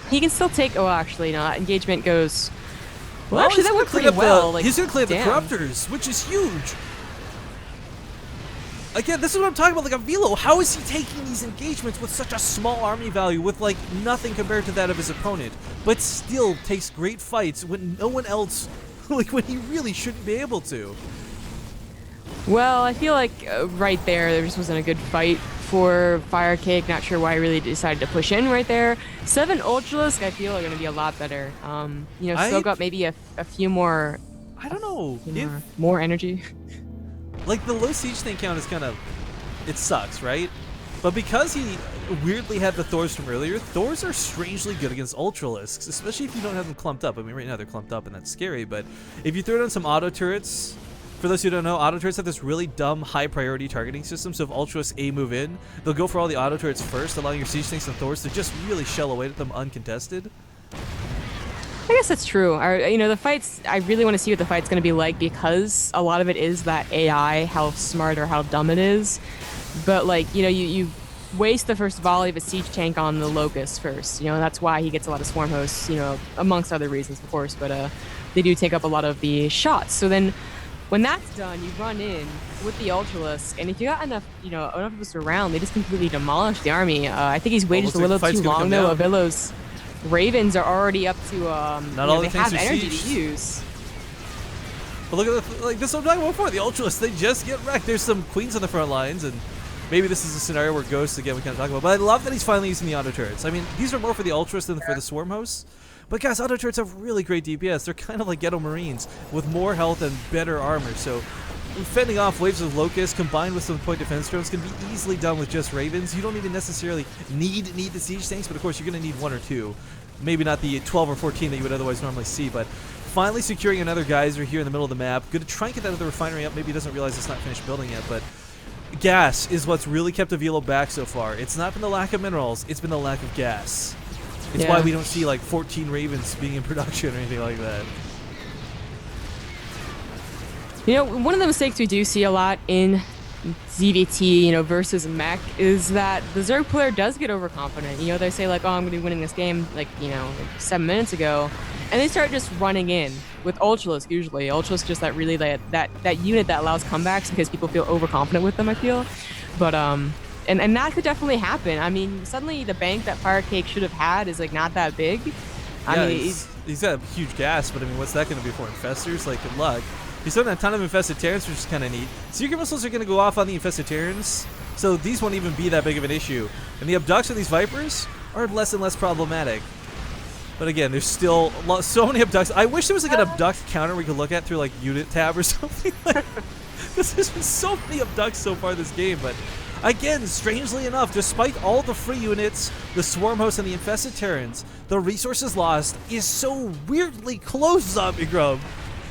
B: He can still take. Oh, actually, no. That engagement goes. Well, actually, that went pretty well. Like,
A: he's going to clean up the
B: damn.
A: Corruptors, which is huge. Again, this is what I'm talking about. Like, Avilo, how is he taking these engagements with such a small army value, with like nothing compared to that of his opponent, but still takes great fights when no one else, like when he really shouldn't be able to?
B: Well, I feel like right there just wasn't a good fight for Firecake. Not sure why he really decided to push in right there. 7 Ultralisk, I feel, are going to be a lot better. You know, still got maybe a few more.
A: I don't know.
B: More energy.
A: Like, the low siege tank count is kind of, it sucks, right? But because he weirdly had the Thors from earlier, Thors are strangely good against Ultralisks, especially if you don't have them clumped up. I mean, right now they're clumped up, and that's scary, but if you throw down some auto turrets, for those who don't know, auto turrets have this really dumb high priority targeting system, so if Ultralisks A move in, they'll go for all the auto turrets first, allowing your siege tanks and Thors to just really shell away at them uncontested.
B: I guess that's true. You know, the fights, I really want to see what the fight's going to be like because a lot of it is that AI, how smart or how dumb it is. But, like, you know, you waste the first volley of a siege tank on the Locust first. You know, that's why he gets a lot of swarm hosts, you know, amongst other reasons, of course. But they do take up a lot of the shots. So then when that's done, you run in with the Ultralisk. And if you got enough, you know, enough of us around, they just completely demolish the army. I think he's waited just a little too long, though. Avilo's Ravens are already up to, they have energy to use.
A: But look at like this is what I'm talking about before. The Ultralists, they just get wrecked. There's some queens on the front lines, and maybe this is a scenario where Ghost, again, we kind of talk about, but I love that he's finally using the auto turrets. I mean, these are more for the Ultras than for the Swarm hosts. But guys, auto turrets have really great DPS. They're kind of like Ghetto Marines with more health and better armor. So fending off waves of Locusts combined with some point defense drones can be easily done with just Ravens. You don't even necessarily need the siege tanks, but of course you're going to need 1 or 2. Maybe not the 12 or 14 that you would otherwise normally see, but finally securing another geyser here in the middle of the map. Going to try and get that other refinery up. Maybe he doesn't realize it's not finished building yet, but gas is what's really kept Avilo back so far. It's not been the lack of minerals, it's been the lack of gas. It's why we don't see like 14 Ravens being in production or anything like that.
B: You know, one of the mistakes we do see a lot in ZVT, you know, versus mech is that the Zerg player does get overconfident. You know, they say like, oh, I'm going to be winning this game like, you know, 7 minutes ago. And they start just running in with Ultralisk usually. Ultralisk just that really that unit that allows comebacks because people feel overconfident with them, I feel. But and that could definitely happen. I mean, suddenly the bank that Firecake should have had is like not that big. I mean,
A: he's got a huge gas, but I mean, what's that going to be for? Infestors? Like, good luck. He's throwing a ton of infested Terrans, which is kind of neat. Secret missiles are going to go off on the infested Terrans, so these won't even be that big of an issue. And the abducts of these Vipers are less and less problematic. But again, there's still so many abducts. I wish there was like an abduct counter we could look at through like unit tab or something like that. Because there's been so many abducts so far this game, but again, strangely enough, despite all the free units, the Swarm hosts, and the infested Terrans, the resources lost is so weirdly close, Zombie Grub.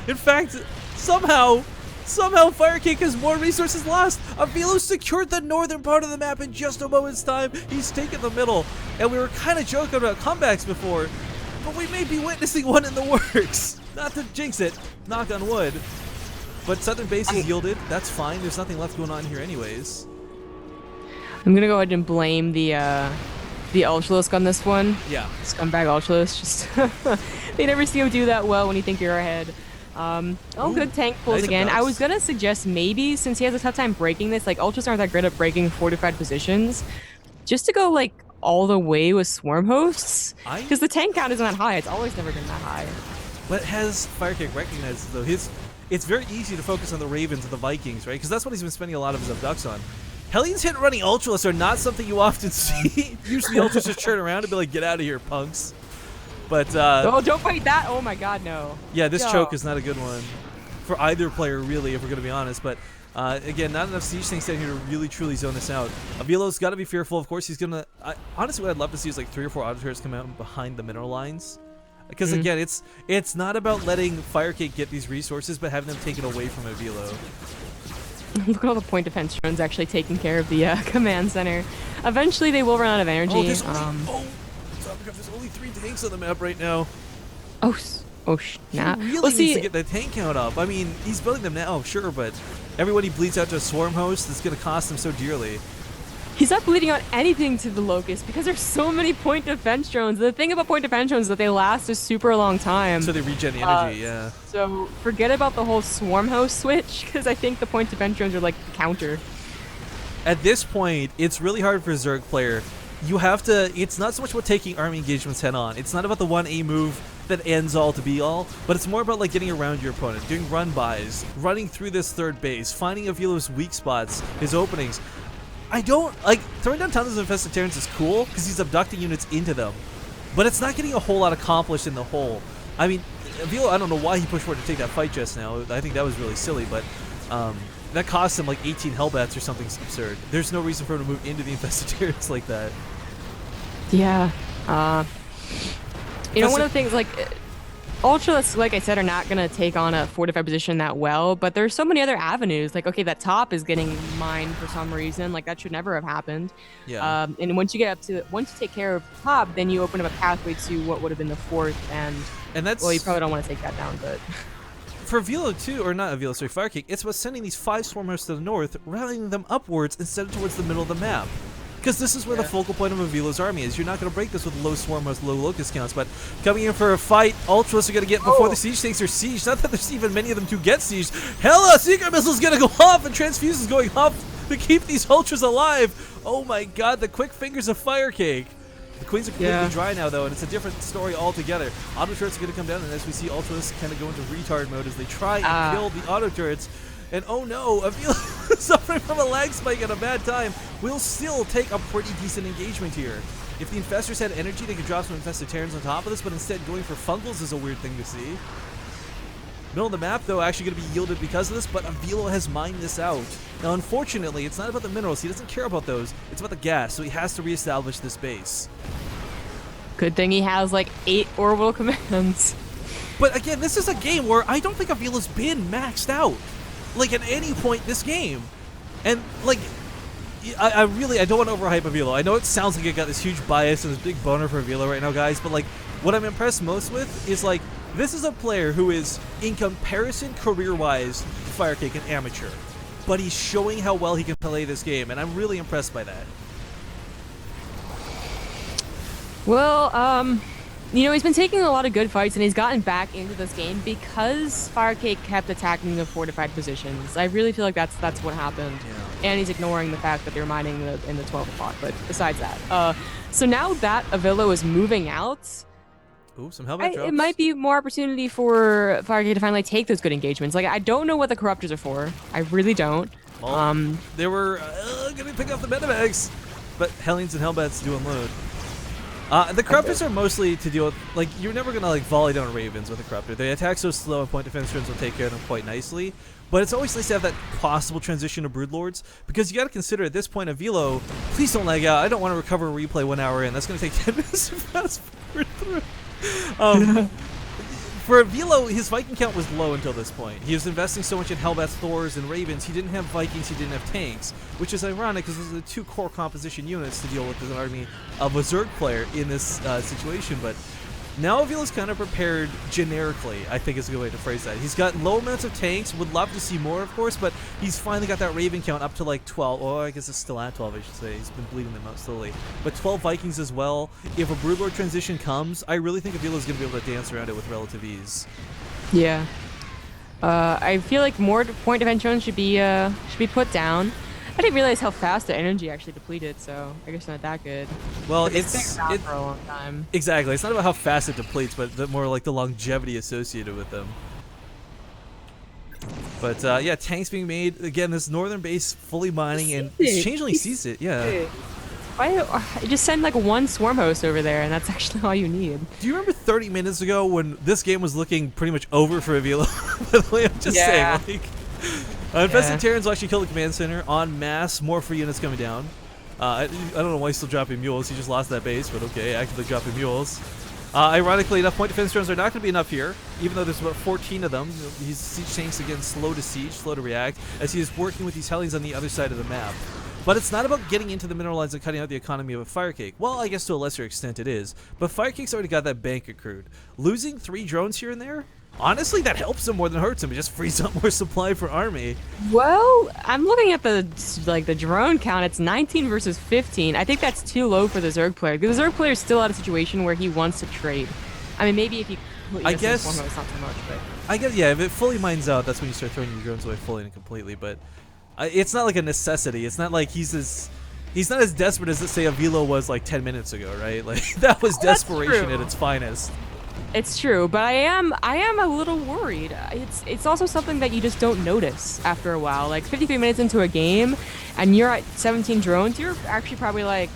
A: In fact, somehow Firecake has more resources lost. Avilo secured the northern part of the map in just a moment's time. He's taken the middle, and we were kind of joking about comebacks before, but we may be witnessing one in the works. Not to jinx it, knock on wood. But southern base is yielded. That's fine. There's nothing left going on here anyways.
B: I'm gonna go ahead and blame the Ultralisk on this one.
A: Yeah.
B: Scumbag Ultralisk. Just they never seem to do that well when you think you're ahead. Good tank pulls
A: nice
B: again.
A: abducts.
B: I was gonna suggest maybe since he has a tough time breaking this, like Ultras aren't that great at breaking fortified positions, just to go like all the way with Swarm hosts. Because the tank count isn't that high. It's always never been that high.
A: But has Firecake recognized though it's very easy to focus on the Ravens and the Vikings, right? Because that's what he's been spending a lot of his abducts on. Hellions hit running Ultralists are not something you often see. Usually Ultras just turn around and be like, get out of here, punks. But
B: oh, don't fight that! Oh my God, no.
A: Yeah, this choke is not a good one for either player, really, if we're going to be honest. But again, not enough siege tanks down here to really truly zone this out. Avilo's got to be fearful. Of course, he's going to... honestly, what I'd love to see is like 3 or 4 auto turrets come out behind the mineral lines. Because again, it's not about letting Firecake get these resources, but having them taken away from Avilo.
B: Look at all the point defense drones actually taking care of the command center. Eventually, they will run out of energy.
A: Oh, there's only 3 tanks on the map right now.
B: Oh snap!
A: He really needs to get that tank count up. I mean, he's building them now, sure, but everyone he bleeds out to a Swarm host is going to cost him so dearly.
B: He's not bleeding out anything to the Locust because there's so many point defense drones. The thing about point defense drones is that they last a super long time.
A: So they regen the energy, yeah.
B: So forget about the whole Swarm host switch because I think the point defense drones are like the counter.
A: At this point, it's really hard for a Zerg player. You have to, it's not so much about taking army engagements head on. It's not about the 1A move that ends all to be all, but it's more about like getting around your opponent, doing run bys, running through this third base, finding Avilo's weak spots, his openings. I don't, like, throwing down tons of infested Terrans is cool because he's abducting units into them, but it's not getting a whole lot accomplished in the whole. I mean, Avilo, I don't know why he pushed forward to take that fight just now. I think that was really silly, but that cost him like 18 Hellbats or something absurd. There's no reason for him to move into the infested Terrans like that.
B: Yeah. You know, one of the things, like, Ultralists, like I said, are not going to take on a fortified position that well, but there's so many other avenues. Like, okay, that top is getting mined for some reason. Like, that should never have happened.
A: Yeah.
B: And once you get up to, once you take care of the top, then you open up a pathway to what would have been the fourth, and
A: that's...
B: Well, you probably don't want to take that down, but...
A: For Avilo too, or not Avilo, sorry, Firecake, it's about sending these 5 Swarm hosts to the north, rallying them upwards instead of towards the middle of the map. Because this is where the focal point of Avilo's army is. You're not going to break this with low Swarm hosts, low Locust counts, but coming in for a fight, Ultras are going to get before the siege tanks are sieged. Not that there's even many of them to get sieged. Hella! Secret Missile's going to go off, and Transfuse is going off to keep these Ultras alive. Oh my god, the quick fingers of Firecake. The Queens are completely dry now, though, and it's a different story altogether. Auto turrets are going to come down, and as we see Ultras kind of go into retard mode as they try and kill the auto turrets, And oh no, Avilo suffering from a lag spike at a bad time. Will still take a pretty decent engagement here. If the Infestors had energy, they could drop some Infested Terrans on top of this, but instead going for Fungals is a weird thing to see. Middle of the map, though, actually going to be yielded because of this, but Avilo has mined this out. Now, unfortunately, it's not about the minerals. He doesn't care about those. It's about the gas, so he has to reestablish this base.
B: Good thing he has like 8 orbital commands.
A: But again, this is a game where I don't think Avilo's been maxed out, like, at any point this game. And, like, I don't want to overhype Avilo. I know it sounds like I got this huge bias and this big boner for Avilo right now, guys, but, like, what I'm impressed most with is, like, this is a player who is, in comparison career-wise, Firecake, an amateur. But he's showing how well he can play this game, and I'm really impressed by that.
B: Well, you know, he's been taking a lot of good fights, and he's gotten back into this game because Firecake kept attacking the fortified positions. I really feel like that's what happened. Yeah. And he's ignoring the fact that they're mining in the 12 o'clock, but besides that. So now that Avilo is moving out,
A: ooh, some Hellbat drops.
B: It might be more opportunity for Firecake to finally take those good engagements. Like, I don't know what the Corruptors are for. I really don't.
A: Well, they were going to pick up the Medivacs, but Hellions and Hellbats do unload. The Corruptors are mostly to deal with, like, you're never going to, like, volley down Ravens with a Corruptor. They attack so slow and point defense turns will take care of them quite nicely. But it's always nice to have that possible transition to Broodlords, because you got to consider at this point, Avilo, please don't lag out. I don't want to recover a replay 1 hour in. That's going to take 10 minutes to fast forward through. For Avilo, his Viking count was low until this point. He was investing so much in Hellbats, Thors, and Ravens, he didn't have Vikings, he didn't have tanks, which is ironic because those are the 2 core composition units to deal with as an army of a Zerg player in this situation. But now Avilo's kind of prepared generically, I think is a good way to phrase that. He's got low amounts of tanks, would love to see more, of course, but he's finally got that Raven count up to like 12. Oh, I guess it's still at 12, I should say. He's been bleeding them out slowly. But 12 Vikings as well. If a Broodlord transition comes, I really think Avilo's going to be able to dance around it with relative ease.
B: Yeah. I feel like more point defense drones should be put down. I didn't realize how fast the energy actually depleted, so I guess not that good.
A: Well,
B: it's been for a long time.
A: Exactly. It's not about how fast it depletes, but more like the longevity associated with them. But yeah, tanks being made again. This northern base fully mining, and Changeling sees it. Yeah.
B: Why just send like 1 swarm host over there, and that's actually all you need.
A: Do you remember 30 minutes ago when this game was looking pretty much over for Avilo? By the way, I'm just saying. Like, Infested Terrans will actually kill the command center en masse. More free units coming down. I don't know why he's still dropping mules. He just lost that base, but okay, actively dropping mules. Ironically enough, point defense drones are not going to be enough here, even though there's about 14 of them. These siege tanks, again, slow to siege, slow to react, as he is working with these Hellions on the other side of the map. But it's not about getting into the mineral lines and cutting out the economy of a Firecake. Well, I guess to a lesser extent it is, but Firecake's already got that bank accrued. Losing 3 drones here and there? Honestly, that helps him more than hurts him. It just frees up more supply for army.
B: Well, I'm looking at the drone count. It's 19 versus 15. I think that's too low for the Zerg player. Because the Zerg player is still at a situation where he wants to trade. I mean, maybe if he...
A: I guess...
B: It's not too much, but...
A: I guess, yeah, if it fully mines out, that's when you start throwing your drones away fully and completely. But it's not like a necessity. It's not like he's not as desperate as, let's say, Avilo was like 10 minutes ago, right? Like, that was desperation at its finest.
B: It's true, but I am a little worried. It's also something that you just don't notice after a while. Like 53 minutes into a game, and you're at 17 drones, you're actually probably like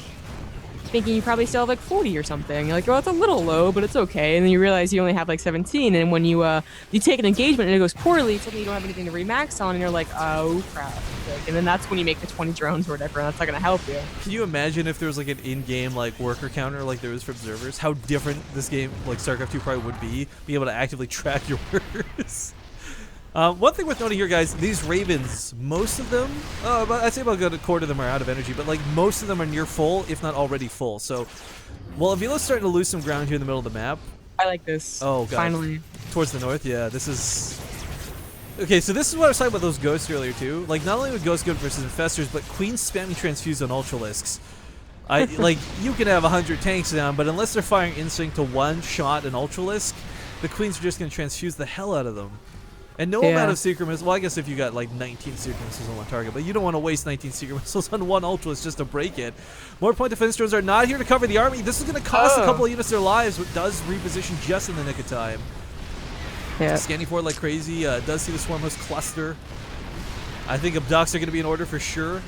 B: thinking you probably still have like 40 or something. You're like, oh, it's a little low, but it's okay. And then you realize you only have like 17, and when you take an engagement and it goes poorly, suddenly you don't have anything to remax on, and you're like, oh crap. And then that's when you make the 20 drones or whatever, and that's not gonna help you.
A: Can you imagine if there was like an in-game like worker counter like there is for observers? How different this game, like StarCraft 2 probably would be able to actively track your workers. One thing worth noting here, guys, these Ravens, most of them, I'd say about a quarter of them are out of energy, but like most of them are near full, if not already full. So, well, Avilo's starting to lose some ground here in the middle of the map.
B: I like this.
A: Oh, God.
B: Finally.
A: Towards the north, yeah, this is... Okay, so this is what I was talking about those ghosts earlier, too. Like, not only with Ghost good versus Infestors, but Queens spamming Transfuse on Ultralisks. Like, you can have 100 tanks down, but unless they're firing Instinct to one-shot an Ultralisk, the Queens are just going to transfuse the hell out of them. And no amount of Secret Missiles, well, I guess if you got like 19 Secret Missiles on one target, but you don't want to waste 19 Secret Missiles on one Ultralisk just to break it. More point defense drones are not here to cover the army. This is going to cost a couple of units their lives, but does reposition just in the nick of time.
B: Yeah.
A: Scanning forward like crazy, does see the Swarm Host cluster. I think abducts are going to be in order for sure.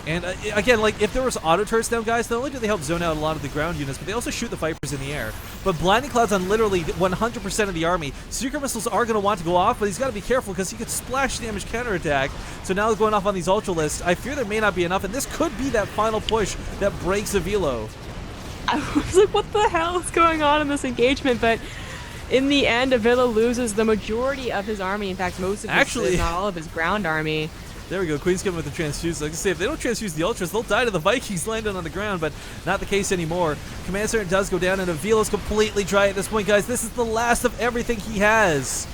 A: And again, like, if there was auto turrets down, guys, not only do they help zone out a lot of the ground units, but they also shoot the Vipers in the air. But Blinding Clouds on literally 100% of the army. Secret Missiles are going to want to go off, but he's got to be careful because he could splash damage counterattack. So now going off on these Ultra lists, I fear there may not be enough, and this could be that final push that breaks Avilo.
B: I was like, what the hell is going on in this engagement? But in the end, Avilo loses the majority of his army. In fact, most of his, if not all of his ground army.
A: There we go. Queen's coming with the transfuse. Like I say, if they don't transfuse the Ultras, they'll die to the Vikings landing on the ground, but not the case anymore. Command Center does go down, and Avilo's completely dry at this point, guys. This is the last of everything he has.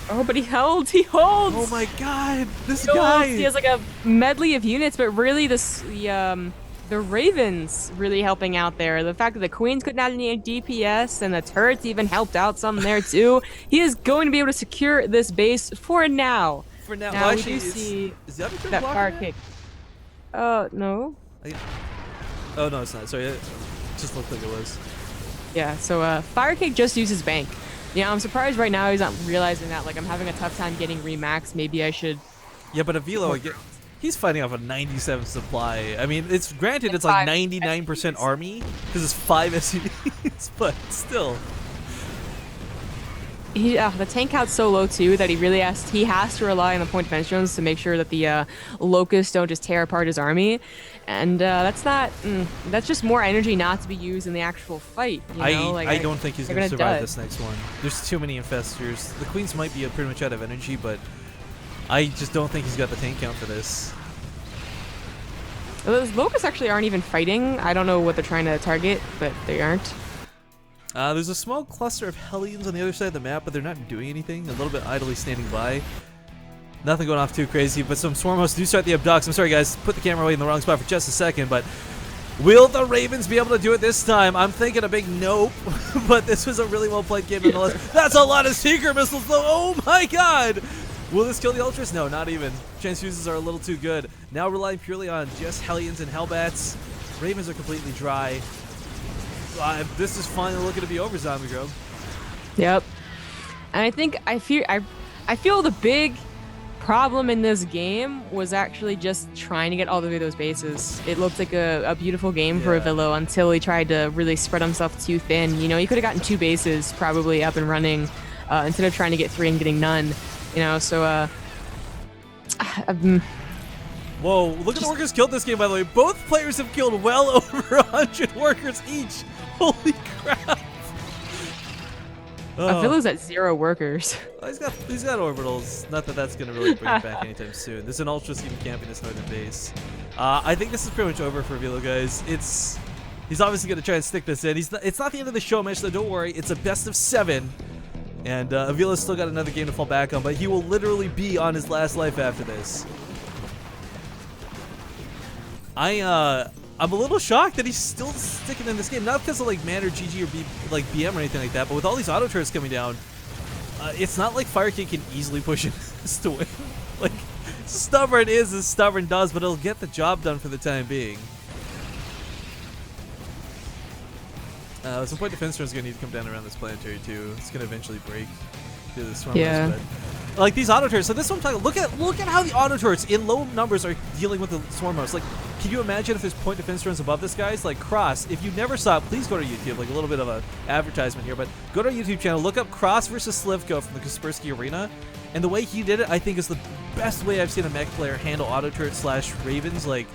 B: Oh, but he holds. He holds.
A: Oh my God, this guy.
B: He has like a medley of units, but really the Ravens really helping out there. The fact that the Queens couldn't add any DPS and the turrets even helped out some there too. He is going to be able to secure this base for now.
A: For now,
B: now
A: well,
B: we
A: actually,
B: do see
A: that
B: Firecake. No.
A: Oh no, it's not. Sorry, it just looked like it was.
B: Yeah. So Firecake just uses bank. Yeah, I'm surprised right now he's not realizing that. Like, I'm having a tough time getting remax. Maybe I should.
A: Yeah, but Avilo, he's fighting off a 97 supply. I mean, it's granted it's like 99% army because it's 5 SCVs, but still.
B: The tank count's so low too that he has to rely on the point defense drones to make sure that the locusts don't just tear apart his army, and that's just more energy not to be used in the actual fight. You know?
A: I don't think he's going to survive this next one. There's too many infestors. The Queens might be pretty much out of energy, but I just don't think he's got the tank count for this.
B: Those locusts actually aren't even fighting. I don't know what they're trying to target, but they aren't.
A: There's a small cluster of Hellions on the other side of the map, but they're not doing anything. A little bit idly standing by. Nothing going off too crazy, but some Swarm hosts do start the abducts. I'm sorry, guys. Put the camera away in the wrong spot for just a second, but will the Ravens be able to do it this time? I'm thinking a big nope, but this was a really well-played game nonetheless. That's a lot of Secret Missiles, though. Oh, my God. Will this kill the Ultras? No, not even. Transfuses are a little too good. Now relying purely on just Hellions and Hellbats. Ravens are completely dry. This is finally looking to be over, Zombie Grove.
B: Yep. And I feel the big problem in this game was actually just trying to get all the way to those bases. It looked like a beautiful game for Avilo until he tried to really spread himself too thin. You know, he could have gotten 2 bases probably up and running instead of trying to get 3 and getting none. You know, so
A: whoa, look at the workers killed this game, by the way. Both players have killed well over 100 workers each. Holy crap.
B: Avilo's at 0 workers.
A: He's got orbitals. Not that that's going to really bring it back anytime soon. There's an Ultra scheme camping this northern base. I think this is pretty much over for Avilo, guys. He's obviously going to try and stick this in. It's not the end of the show match, though. Don't worry. It's a best of 7. And Avilo's still got another game to fall back on, but he will literally be on his last life after this. I'm a little shocked that he's still sticking in this game. Not because of like Man or GG or BM or anything like that, but with all these auto turrets coming down, it's not like Firecake can easily push this to win. Like, stubborn is as stubborn does, but it'll get the job done for the time being. Some point defense turns going to need to come down around this planetary too. It's going to eventually break through the swarm.
B: Yeah.
A: Like these auto turrets. So this one, look at how the auto turrets in low numbers are dealing with the swarm hosts. Like, can you imagine if there's point defense drones above this, guys? Like Cross. If you never saw it, please go to YouTube. Like a little bit of an advertisement here, but go to our YouTube channel. Look up Cross versus Slivko from the Kaspersky Arena, and the way he did it, I think, is the best way I've seen a mech player handle auto turret / Ravens. Like,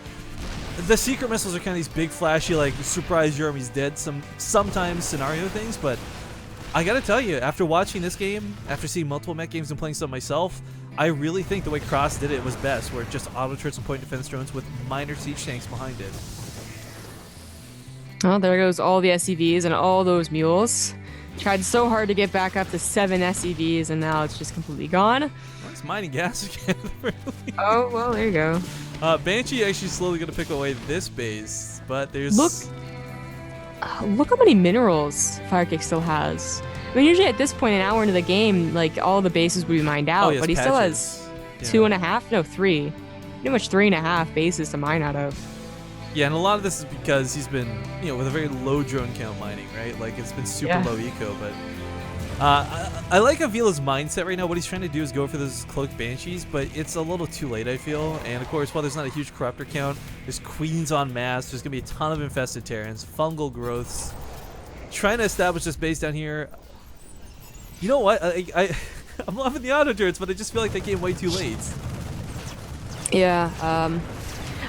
A: the secret missiles are kind of these big, flashy, like surprise your army's dead sometimes scenario things, but I gotta tell you, after watching this game, after seeing multiple mech games and playing some myself, I really think the way Cross did it was best, where just auto turrets and point defense drones with minor siege tanks behind it.
B: Oh, there goes all the SCVs and all those mules. Tried so hard to get back up to 7 SCVs, and now it's just completely gone.
A: Well, it's mining gas again.
B: Oh, well, there you go.
A: Banshee actually slowly going to pick away this base, but there's...
B: Look how many minerals Firecake still has. I mean, usually at this point, an hour into the game, like, all the bases would be mined out, but he still has 2.5, no, 3. Pretty much 3.5 bases to mine out of.
A: Yeah, and a lot of this is because he's been, with a very low drone count mining, right? Like, it's been super low eco, but I like Avila's mindset right now. What he's trying to do is go for those cloaked banshees, but it's a little too late, I feel. And of course, while there's not a huge corruptor count, there's queens en masse. There's gonna be a ton of infested Terrans, fungal growths. Trying to establish this base down here. You know what? I'm loving the auto turrets, but I just feel like they came way too late.
B: Yeah,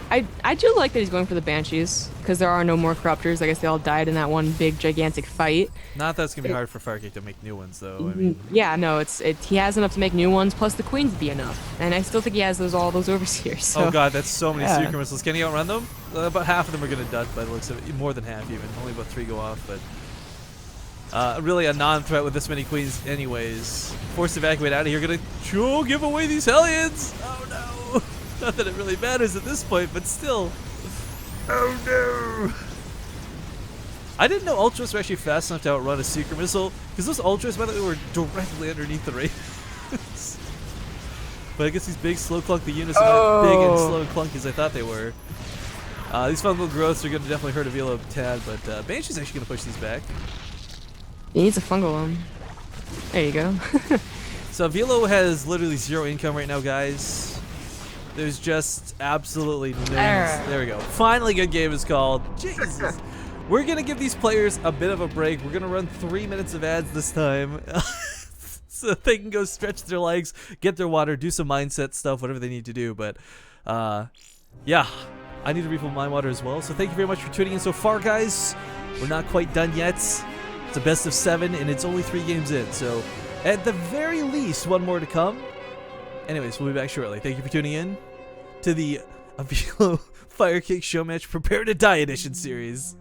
B: I do like that he's going for the banshees because there are no more corruptors. I guess they all died in that one big gigantic fight.
A: Not that it's gonna be hard for Firecake to make new ones, though. I mean,
B: yeah, no, he has enough to make new ones. Plus the queens be enough, and I still think he has all those overseers. So.
A: Oh god, that's so many
B: Yeah.
A: secret missiles. Can he outrun them? About half of them are gonna dud by the looks of it. More than half, even. Only about 3 go off, but really a non-threat with this many queens, anyways. Forced to evacuate out of here. Gonna give away these Hellions. Oh no. Not that it really matters at this point, but still. Oh no! I didn't know Ultras were actually fast enough to outrun a secret missile, because those Ultras, by the way, were directly underneath the Ravens. But I guess these big slow clunky units are not big and slow and clunky as I thought they were. These fungal growths are going to definitely hurt Avilo a tad, but Banshee's actually going to push these back.
B: He needs a fungal one. There you go.
A: So Avilo has literally 0 income right now, guys. There's just absolutely no. There we go. Finally, good game is called. Jesus. We're going to give these players a bit of a break. We're going to run 3 minutes of ads this time. So they can go stretch their legs, get their water, do some mindset stuff, whatever they need to do. But, yeah. I need to refill my water as well. So thank you very much for tuning in so far, guys. We're not quite done yet. It's a best of 7, and it's only 3 games in. So, at the very least, 1 more to come. Anyways, we'll be back shortly. Thank you for tuning in to the Avilo Firecake Show Match Prepare to Die Edition series.